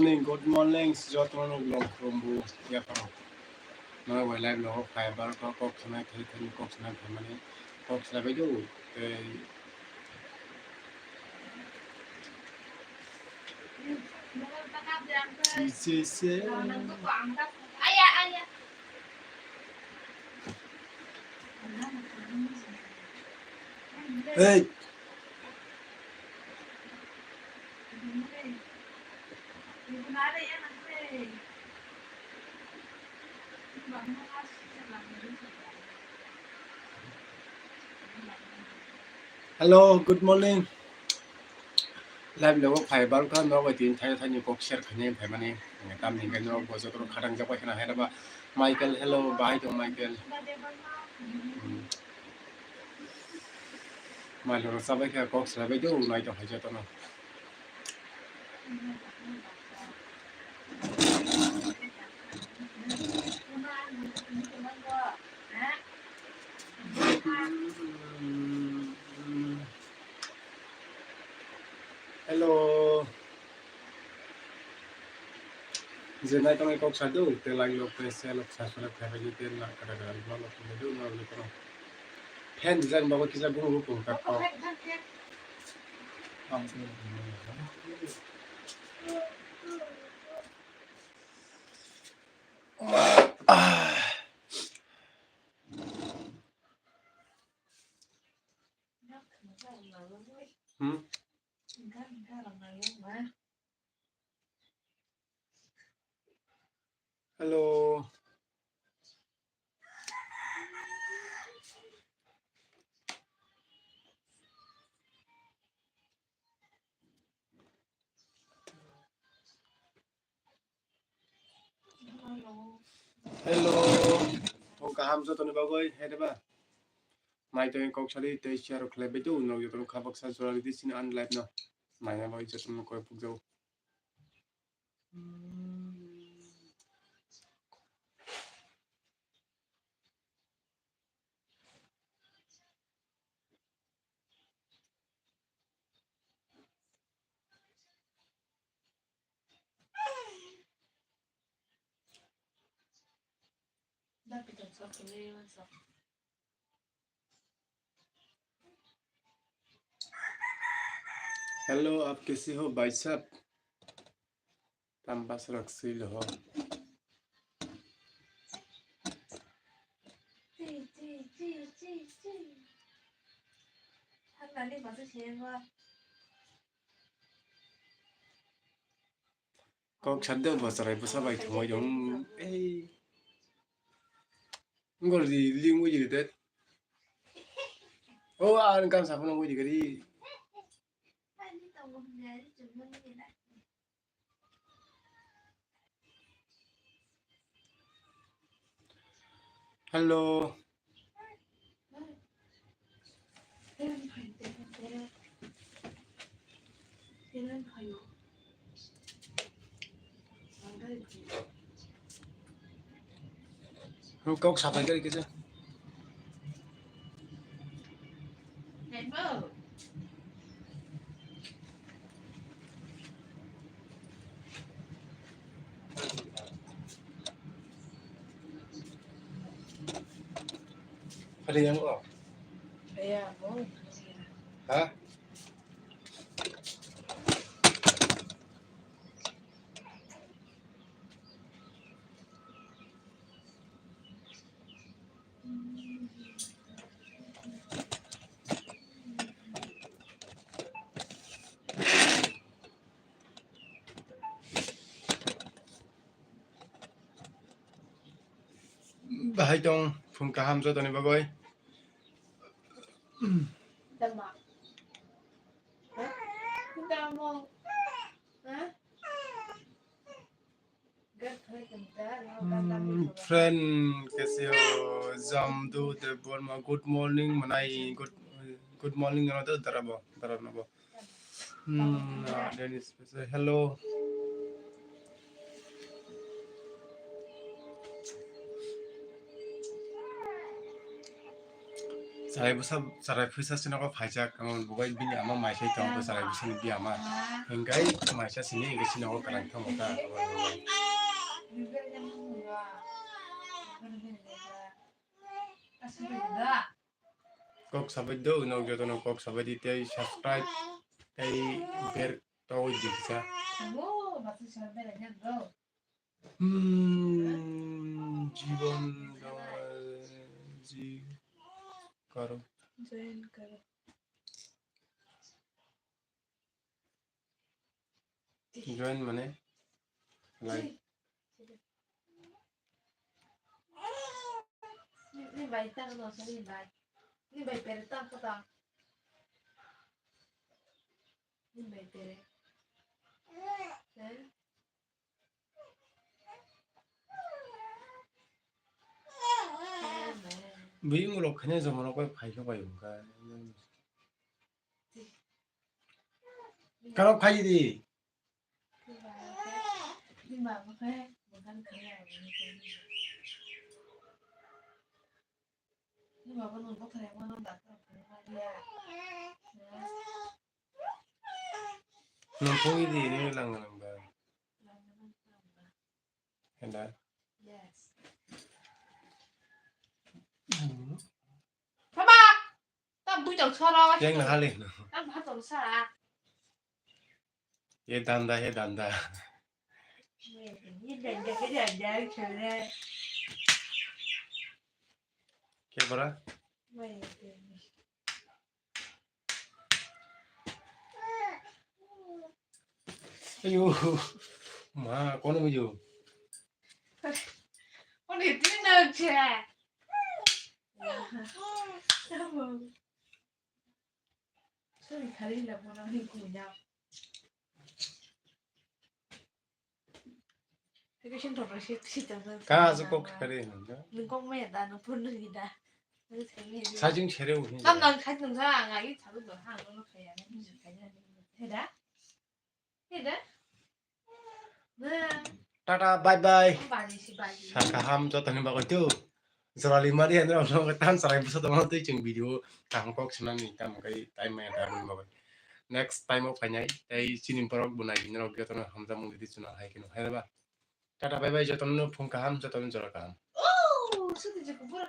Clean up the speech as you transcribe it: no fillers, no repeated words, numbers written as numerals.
Good morning. Sejauh mana belum kerumbu ya kan? Nói ngoài live nó phải bảo có cốc này thấy cốc này phải mà này cốc này bây giờ thì hey hello good morning live nó phải bảo có nó vậy thì thấy nhiều cốc share khné phải mà này người ta mình cái nó có cho tôi khăn cho quay cái này là Michael hello bye to Michael mà nó sao vậy cái cốc này bây giờ nói cho hay cho tôi nó hello giờ này tôi cốc sao đâu từ lại lúc cái xe lúc sao phải bây giờ tiền là cái đó nó cũng đâu nó được rồi fan design bawa kita guru pun kat kau hello hello ông cả ham cho tôi bao gối hay đấy ba mai tôi có chơi tới share club bây giờ nó tôi khá bác sang rồi đi xin ăn live nó mai này bao giờ tôi coi phục dâu hello आप कैसे हो भाई साहब तंबास रखसी लो có chặt được vào rồi bữa sau bài thua giống ấy không có gì liên quan gì đấy ô anh cam sao không có gì cái đi hello không có sao phải cái chứ phải đi ăn không hả bahai dong phun cả ham cho tôi này bao gối friend कैसे हो जम दो ते बोल मा good morning मनाई good morning ना तो तरब ना बो Dennis hello sarai physa sinago phaijak amon mobile bini ama maisai tong sarai bisini bi ama hingkai maisa sini hingkai sinago kalang thong ka kok sabai do unog jotono kok sabai di tei subscribe tei ber tau diksa जीवन जी करो join माने like ni bai tang no sa ni bai per tang ko tang ni bai tere Bing lo khane zo mono ko phai ko bai ka karo phai di ni ma ma khai ma kan khai ni ma ban ko thare ma no da ta ma dia no poi di ni lang lang ba henda yes Papa ta bu chang sa ra yang na hale no ta ba chang sa ra ye danda ni den de cái den chule ke bara ayo ma kono yo con đi tin đâu chè 소리 가리려고 하는 거냐? 되게 신도로 시작은 ka zo kok kare no 눈곱매다 너 분들이다. 사진 체려 오니 난 같은 사람 아이 자도 너 하는 거 그래야 해다. 해다. 네. tata bye bye 빨리 sakaham jotani ba ko tu Sorali mari andra ono tan sarai busa tama tu chung video tang kok sunan ni tam kai time mai dar mun ba next time of kanyai tai sinin porok bunai ni rok jotono hamza mung di chuna hai kino hai ba tata bye bye jotono phung kaham jotono jora kaham 오, 수디 지금 뭐라